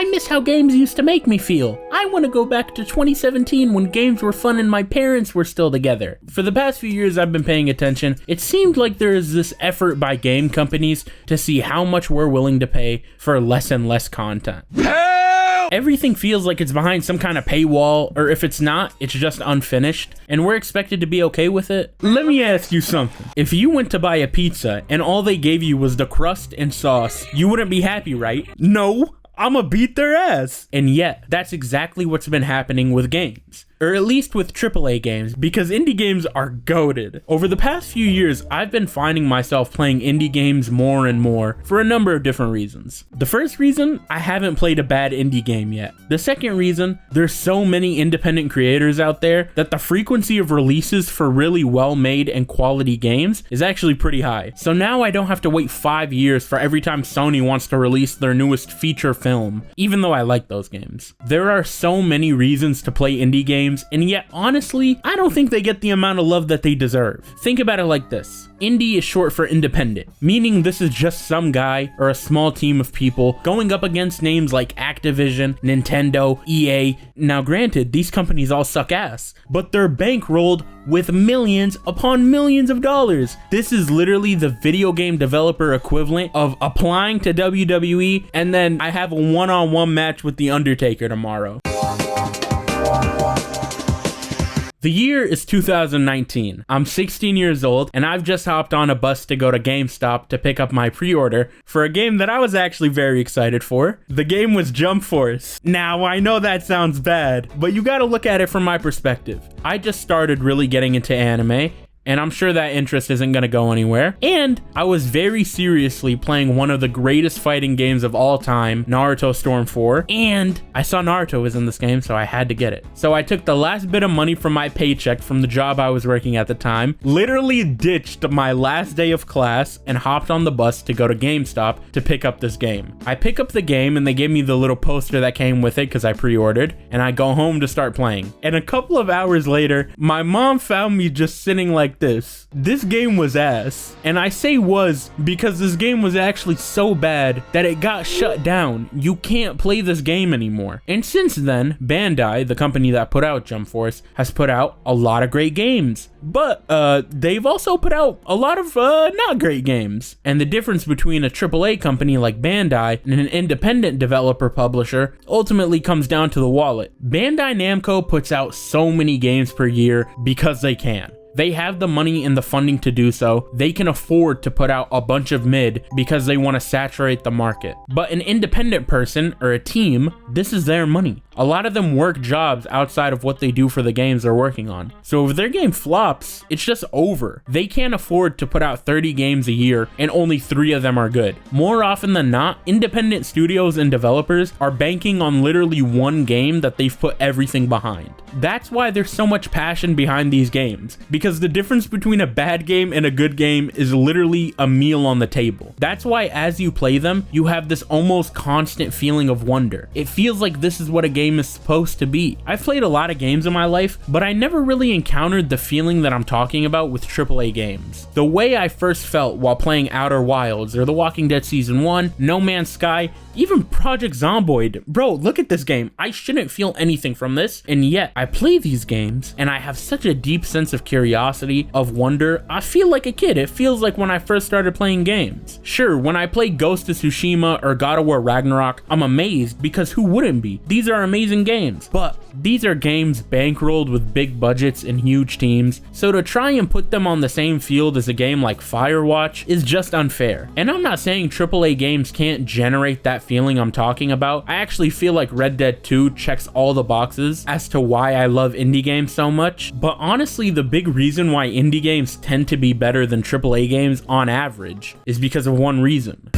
I miss how games used to make me feel. I want to go back to 2017 when games were fun and my parents were still together. For the past few years I've been paying attention, it seemed like there is this effort by game companies to see how much we're willing to pay for less and less content. Everything feels like it's behind some kind of paywall, or if it's not, it's just unfinished, and we're expected to be okay with it. Let me ask you something. If you went to buy a pizza and all they gave you was the crust and sauce, you wouldn't be happy, right? No, I'ma beat their ass. And yet, that's exactly what's been happening with games. Or at least with AAA games, because indie games are goated. Over the past few years, I've been finding myself playing indie games more and more for a number of different reasons. The first reason, I haven't played a bad indie game yet. The second reason, there's so many independent creators out there that the frequency of releases for really well-made and quality games is actually pretty high. So now I don't have to wait 5 years for every time Sony wants to release their newest feature film, even though I like those games. There are so many reasons to play indie games, and yet honestly, I don't think they get the amount of love that they deserve. Think about it like this. Indie is short for independent, meaning this is just some guy or a small team of people going up against names like Activision, Nintendo, EA. Now granted, these companies all suck ass, but they're bankrolled with millions upon millions of dollars. This is literally the video game developer equivalent of applying to WWE and then I have a one-on-one match with The Undertaker tomorrow. The year is 2019. I'm 16 years old, and I've just hopped on a bus to go to GameStop to pick up my pre-order for a game that I was actually very excited for. The game was Jump Force. Now, I know that sounds bad, but you gotta look at it from my perspective. I just started really getting into anime, and I'm sure that interest isn't gonna go anywhere. And I was very seriously playing one of the greatest fighting games of all time, Naruto Storm 4, and I saw Naruto was in this game, so I had to get it. So I took the last bit of money from my paycheck from the job I was working at the time, literally ditched my last day of class, and hopped on the bus to go to GameStop to pick up this game. I pick up the game, and they gave me the little poster that came with it because I pre-ordered, and I go home to start playing. And a couple of hours later, my mom found me just sitting like this. This game was ass. And I say was because this game was actually so bad that it got shut down. You can't play this game anymore. And since then, Bandai, the company that put out Jump Force, has put out a lot of great games. But they've also put out a lot of not great games. And the difference between a AAA company like Bandai and an independent developer publisher ultimately comes down to the wallet. Bandai Namco puts out so many games per year because they can. They have the money and the funding to do so. They can afford to put out a bunch of mid because they want to saturate the market. But an independent person or a team, this is their money. A lot of them work jobs outside of what they do for the games they're working on. So if their game flops, it's just over. They can't afford to put out 30 games a year and only 3 of them are good. More often than not, independent studios and developers are banking on literally one game that they've put everything behind. That's why there's so much passion behind these games, because the difference between a bad game and a good game is literally a meal on the table. That's why as you play them, you have this almost constant feeling of wonder. It feels like this is what a game is supposed to be. I've played a lot of games in my life, but I never really encountered the feeling that I'm talking about with AAA games. The way I first felt while playing Outer Wilds or The Walking Dead Season 1, No Man's Sky, even Project Zomboid. Bro, look at this game. I shouldn't feel anything from this, and yet I play these games and I have such a deep sense of curiosity, of wonder. I feel like a kid. It feels like when I first started playing games. Sure, when I play Ghost of Tsushima or God of War Ragnarok, I'm amazed because who wouldn't be? These are amazing games, but these are games bankrolled with big budgets and huge teams, so to try and put them on the same field as a game like Firewatch is just unfair. And I'm not saying AAA games can't generate that feeling I'm talking about. I actually feel like Red Dead 2 checks all the boxes as to why I love indie games so much, but honestly the big reason why indie games tend to be better than AAA games on average is because of one reason.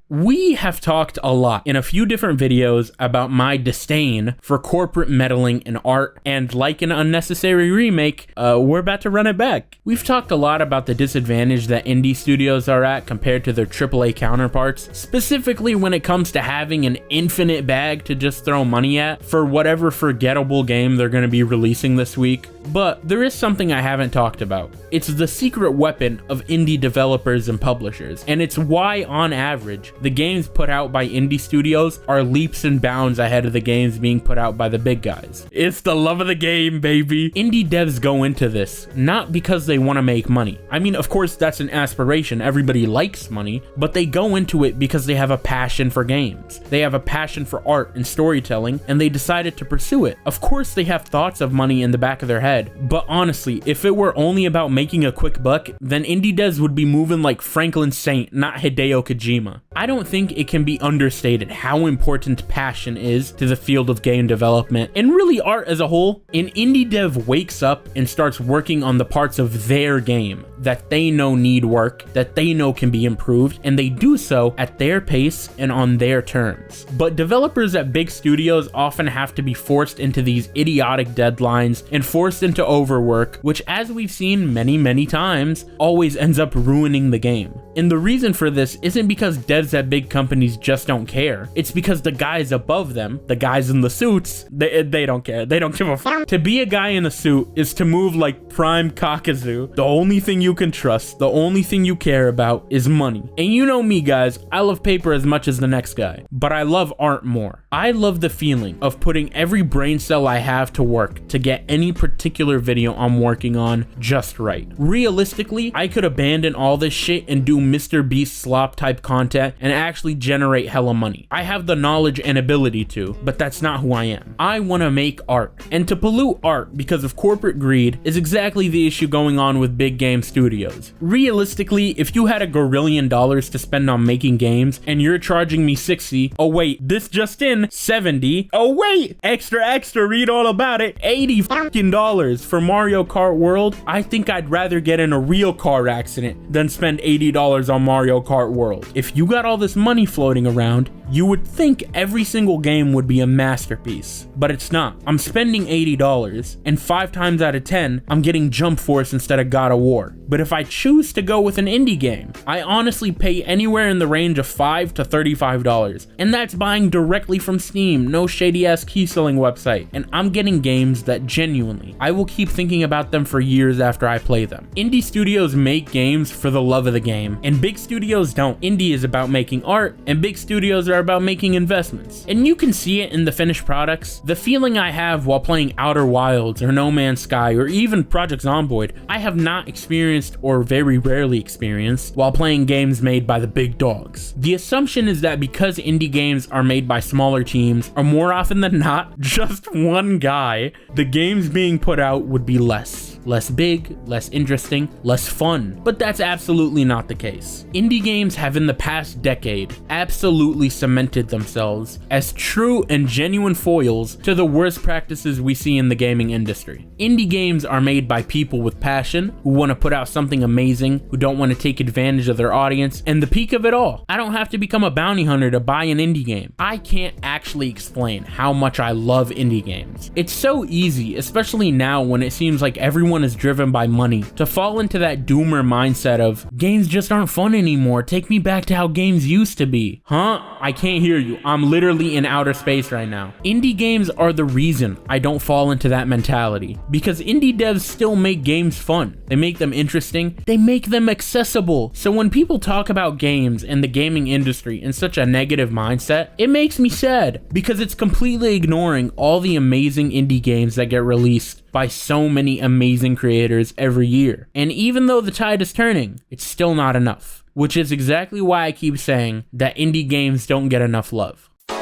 We have talked a lot in a few different videos about my disdain for corporate meddling in art, and like an unnecessary remake, we're about to run it back. We've talked a lot about the disadvantage that indie studios are at compared to their AAA counterparts, specifically when it comes to having an infinite bag to just throw money at for whatever forgettable game they're going to be releasing this week. But there is something I haven't talked about. It's the secret weapon of indie developers and publishers, and it's why, on average, the games put out by indie studios are leaps and bounds ahead of the games being put out by the big guys. It's the love of the game, baby. Indie devs go into this not because they want to make money. I mean, of course, that's an aspiration. Everybody likes money, but they go into it because they have a passion for games. They have a passion for art and storytelling, and they decided to pursue it. Of course, they have thoughts of money in the back of their head, but honestly, if it were only about making a quick buck, then indie devs would be moving like Franklin Saint, not Hideo Kojima. I don't think it can be understated how important passion is to the field of game development, and really art as a whole. An indie dev wakes up and starts working on the parts of their game that they know need work, that they know can be improved, and they do so at their pace and on their terms. But developers at big studios often have to be forced into these idiotic deadlines and forced into overwork, which, as we've seen many times, always ends up ruining the game. And the reason for this isn't because devs at big companies just don't care. It's because the guys above them, the guys in the suits, they don't care. They don't give a fuck. To be a guy in a suit is to move like prime Kakazu. The only thing you can trust, the only thing you care about is money. And you know me, guys, I love paper as much as the next guy, but I love art more. I love the feeling of putting every brain cell I have to work to get any particular video I'm working on just right. Realistically, I could abandon all this shit and do Mr. Beast slop type content and actually generate hella money. I have the knowledge and ability to, but that's not who I am. I want to make art, and to pollute art because of corporate greed is exactly the issue going on with big game studios. Realistically, if you had $1 gazillion to spend on making games and you're charging me 60, oh wait, this just in, 70, oh wait, extra, read all about it, $80 for Mario Kart World, I think I'd rather get in a real car accident than spend $80 on Mario Kart World. If you got all this money floating around, you would think every single game would be a masterpiece, but it's not. I'm spending $80, and 5 times out of 10, I'm getting Jump Force instead of God of War. But if I choose to go with an indie game, I honestly pay anywhere in the range of $5 to $35, and that's buying directly from Steam, no shady ass key selling website, and I'm getting games that genuinely, I will keep thinking about them for years after I play them. Indie studios make games for the love of the game, and big studios don't. Indie is about making art, and big studios are about making investments. And you can see it in the finished products. The feeling I have while playing Outer Wilds or No Man's Sky or even Project Zomboid, I have not experienced or very rarely experienced while playing games made by the big dogs. The assumption is that because indie games are made by smaller teams, or more often than not, just one guy, the games being put out would be less big, less interesting, less fun. But that's absolutely not the case. Indie games have in the past decade absolutely cemented themselves as true and genuine foils to the worst practices we see in the gaming industry. Indie games are made by people with passion, who want to put out something amazing, who don't want to take advantage of their audience, and the peak of it all, I don't have to become a bounty hunter to buy an indie game. I can't actually explain how much I love indie games. It's so easy, especially now when it seems like everyone is driven by money, to fall into that doomer mindset of, games just aren't fun anymore, take me back to how games used to be. Huh? I can't hear you. I'm literally in outer space right now. Indie games are the reason I don't fall into that mentality, because indie devs still make games fun. They make them interesting. They make them accessible. So when people talk about games and the gaming industry in such a negative mindset, it makes me sad, because it's completely ignoring all the amazing indie games that get released by so many amazing creators every year. And even though the tide is turning, it's still not enough, which is exactly why I keep saying that indie games don't get enough love. Yeah.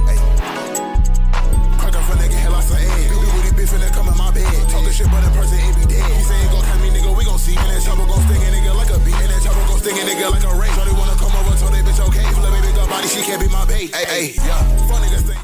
Hey. Crack up for nigga, hell I say, hey. Big booty bitch finna come in my bed. Talking shit, but in person, it be dead. He say it gon' catch me, nigga, we gon' see. And that chopper gon' sting a nigga like a beat. And that chopper gon' sting a nigga like a rage. Shorty wanna come over, told that bitch okay. Full of baby, got body, she can't be my bait. Hey, yeah. Funny this thing.